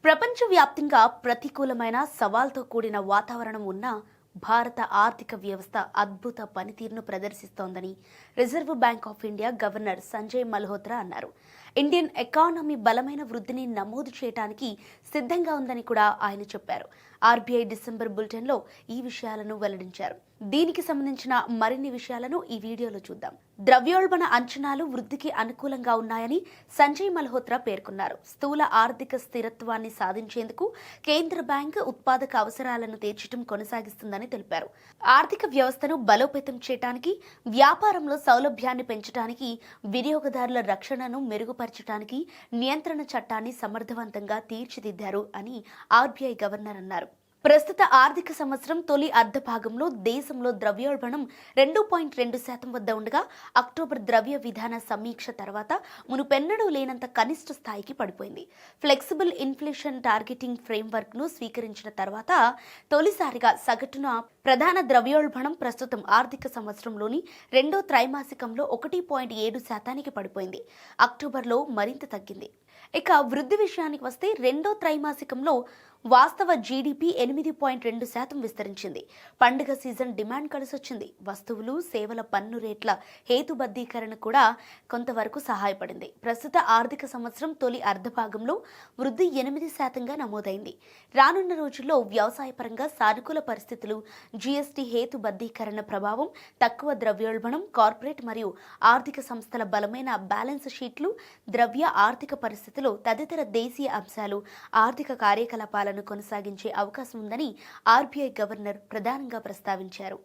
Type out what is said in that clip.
ప్రపంచవ్యాప్తంగా ప్రతికూలమైన సవాల్తో కూడిన వాతావరణం ఉన్న భారత ఆర్థిక వ్యవస్థ అద్భుత పనితీరును ప్రదర్శిస్తోందని Reserve Bank of India governor Sanjay Malhotra అన్నారు. ఇండియన్ ఎకానమీ బలమైన వృద్ధిని నమోదు చేయడానికి సిద్ధంగా ఉందని కూడా ఆయన చెప్పారు. ఆర్బీఐ డిసెంబర్ బులెటిన్లో ఈ విషయాలను వెల్లడించారు. దీనికి సంబంధించిన మరిన్ని విషయాలను ఈ వీడియోలో చూద్దాం. ద్రవ్యోల్బణ అంచనాలు వృద్ధికి అనుకూలంగా ఉన్నాయని సంజయ్ మల్హోత్రా పేర్కొన్నారు. స్థూల ఆర్థిక స్థిరత్వాన్ని సాధించేందుకు కేంద్ర బ్యాంక్ ఉత్పాదక అవసరాలను తీర్చడం కొనసాగిస్తుందని తెలిపారు. ఆర్థిక వ్యవస్థను బలోపేతం చేయడానికి, వ్యాపారంలో సౌలభ్యాన్ని పెంచడానికి, వినియోగదారుల రక్షణను మెరుగుపరచడానికి నియంత్రణ చట్టాన్ని సమర్థవంతంగా తీర్చిదిద్దారు అని ఆర్బీఐ గవర్నర్ అన్నారు. ప్రస్తుత ఆర్థిక సంవత్సరం తొలి అర్ధ భాగంలో దేశంలో ద్రవ్యోల్బణం 2.2% వద్ద ఉండగా అక్టోబర్ ద్రవ్య విధాన సమీక్ష తర్వాత మునుపెన్నడూ లేనంత కనిష్ట స్థాయికి పడిపోయింది. ఫ్లెక్సిబుల్ ఇన్ఫ్లేషన్ టార్గెటింగ్ ఫ్రేమ్వర్క్ ను స్వీకరించిన తర్వాత తొలిసారిగా సగటున ప్రధాన ద్రవ్యోల్బణం ప్రస్తుతం ఆర్థిక సంవత్సరంలోని రెండో త్రైమాసికంలో 1.7% పడిపోయింది. అక్టోబర్లో మరింత తగ్గింది. ఇక వృద్ధి విషయానికి వస్తే రెండో త్రైమాసికంలో వాస్తవ జీడీపీ 8.2% విస్తరించింది. పండుగ సీజన్ డిమాండ్ కలిసొచ్చింది. వస్తువులు సేవల పన్ను రేట్ల హేతుబద్ధీకరణ కూడా కొంతవరకు సహాయపడింది. ప్రస్తుత ఆర్థిక సంవత్సరం తొలి అర్ధభాగంలో వృద్ధి 8%గా నమోదైంది. రానున్న రోజుల్లో వ్యవసాయపరంగా సానుకూల పరిస్థితులు, జీఎస్టీ హేతుబద్ధీకరణ ప్రభావం, తక్కువ ద్రవ్యోల్బణం, కార్పొరేట్ మరియు ఆర్థిక సంస్థల బలమైన బ్యాలెన్స్ షీట్లు, ద్రవ్య ఆర్థిక పరిస్థితులు తదితర దేశీయ అంశాలు ఆర్థిక కార్యకలాపాలను కొనసాగించే అవకాశం ఉందని ఆర్బీఐ గవర్నర్ ప్రధానంగా ప్రస్తావించారు.